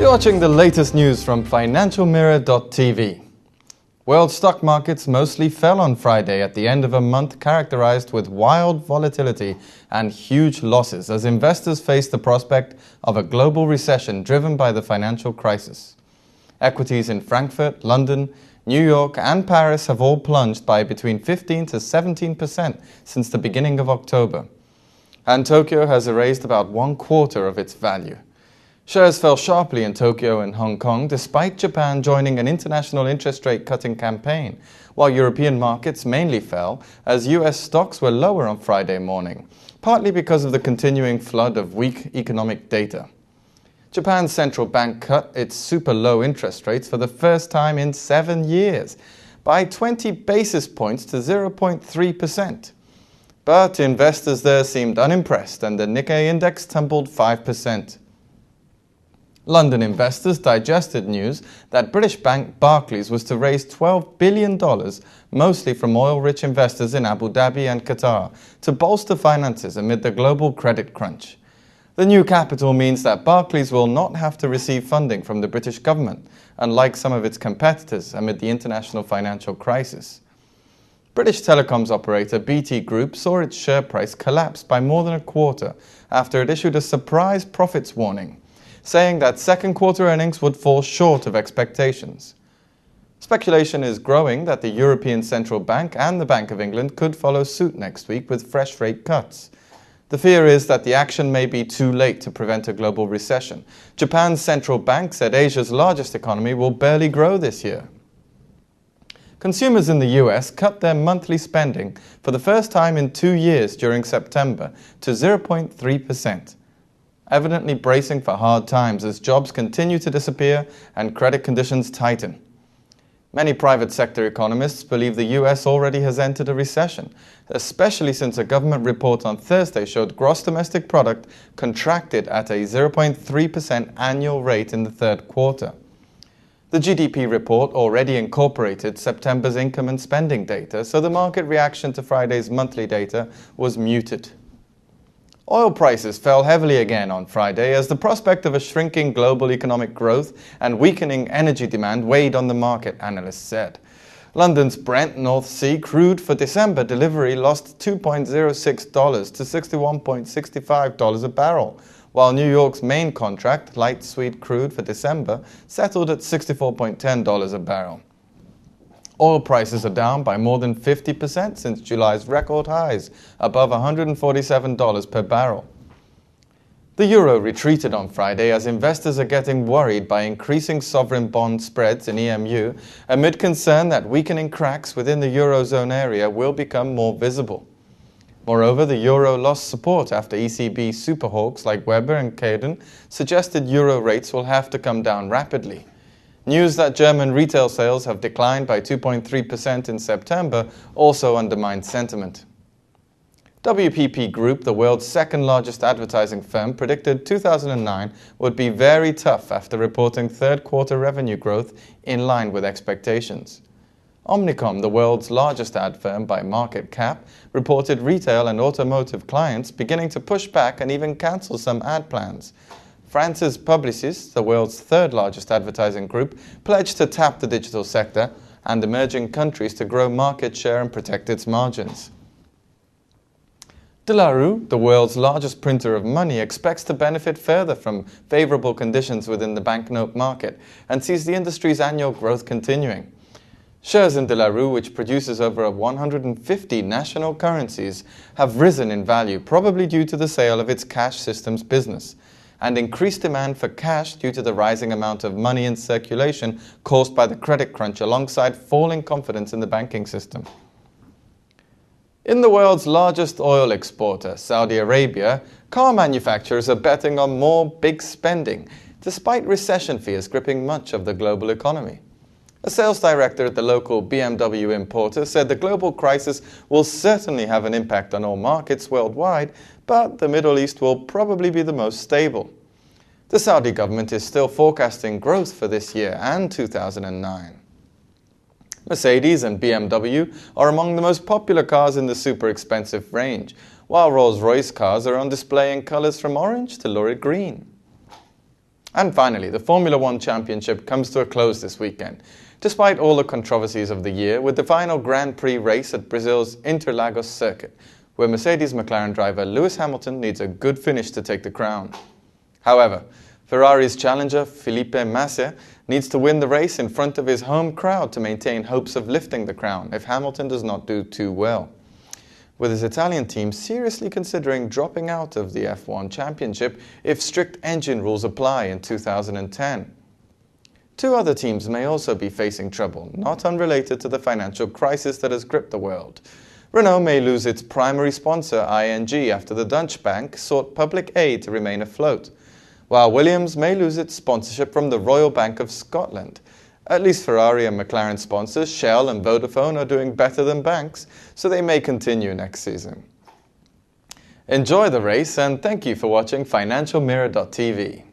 You're watching the latest news from financialmirror.tv. World stock markets mostly fell on Friday at the end of a month characterized with wild volatility and huge losses as investors faced the prospect of a global recession driven by the financial crisis. Equities in Frankfurt, London, New York and Paris have all plunged by between 15 to 17% since the beginning of October. And Tokyo has erased about 1/4 of its value. Shares fell sharply in Tokyo and Hong Kong despite Japan joining an international interest rate cutting campaign, while European markets mainly fell as US stocks were lower on Friday morning, partly because of the continuing flood of weak economic data. Japan's central bank cut its super low interest rates for the first time in 7 years by 20 basis points to 0.3%. But investors there seemed unimpressed and the Nikkei index tumbled 5%. London investors digested news that British bank Barclays was to raise $12 billion, mostly from oil-rich investors in Abu Dhabi and Qatar, to bolster finances amid the global credit crunch. The new capital means that Barclays will not have to receive funding from the British government, unlike some of its competitors amid the international financial crisis. British telecoms operator BT Group saw its share price collapse by more than a quarter after it issued a surprise profits warning, saying that second quarter earnings would fall short of expectations. Speculation is growing that the European Central Bank and the Bank of England could follow suit next week with fresh rate cuts. The fear is that the action may be too late to prevent a global recession. Japan's central bank said Asia's largest economy will barely grow this year. Consumers in the US cut their monthly spending for the first time in 2 years during September to 0.3%. Evidently bracing for hard times as jobs continue to disappear and credit conditions tighten. Many private sector economists believe the US already has entered a recession, especially since a government report on Thursday showed gross domestic product contracted at a 0.3% annual rate in the third quarter. The GDP report already incorporated September's income and spending data, so the market reaction to Friday's monthly data was muted. Oil prices fell heavily again on Friday as the prospect of a shrinking global economic growth and weakening energy demand weighed on the market, analysts said. London's Brent North Sea crude for December delivery lost $2.06 to $61.65 a barrel, while New York's main contract, light sweet crude for December, settled at $64.10 a barrel. Oil prices are down by more than 50% since July's record highs, above $147 per barrel. The euro retreated on Friday as investors are getting worried by increasing sovereign bond spreads in EMU amid concern that weakening cracks within the eurozone area will become more visible. Moreover, the euro lost support after ECB superhawks like Weber and Kayden suggested euro rates will have to come down rapidly. News that German retail sales have declined by 2.3% in September also undermined sentiment. WPP Group, the world's second largest advertising firm, predicted 2009 would be very tough after reporting third quarter revenue growth in line with expectations. Omnicom, the world's largest ad firm by market cap, reported retail and automotive clients beginning to push back and even cancel some ad plans. France's Publicis, the world's third largest advertising group, pledged to tap the digital sector and emerging countries to grow market share and protect its margins. De La Rue, the world's largest printer of money, expects to benefit further from favorable conditions within the banknote market and sees the industry's annual growth continuing. Shares in De La Rue, which produces over 150 national currencies, have risen in value, probably due to the sale of its cash systems business, and increased demand for cash due to the rising amount of money in circulation caused by the credit crunch alongside falling confidence in the banking system. In the world's largest oil exporter, Saudi Arabia, car manufacturers are betting on more big spending, despite recession fears gripping much of the global economy. A sales director at the local BMW importer said the global crisis will certainly have an impact on all markets worldwide, but the Middle East will probably be the most stable. The Saudi government is still forecasting growth for this year and 2009. Mercedes and BMW are among the most popular cars in the super expensive range, while Rolls-Royce cars are on display in colors from orange to lurid green. And finally, the Formula One Championship comes to a close this weekend. Despite all the controversies of the year, with the final Grand Prix race at Brazil's Interlagos circuit, where Mercedes McLaren driver Lewis Hamilton needs a good finish to take the crown. However, Ferrari's challenger Felipe Massa needs to win the race in front of his home crowd to maintain hopes of lifting the crown if Hamilton does not do too well, with his Italian team seriously considering dropping out of the F1 Championship if strict engine rules apply in 2010. Two other teams may also be facing trouble, not unrelated to the financial crisis that has gripped the world. Renault may lose its primary sponsor, ING, after the Dutch bank sought public aid to remain afloat, while Williams may lose its sponsorship from the Royal Bank of Scotland. At least Ferrari and McLaren sponsors, Shell and Vodafone, are doing better than banks, so they may continue next season. Enjoy the race and thank you for watching FinancialMirror.tv.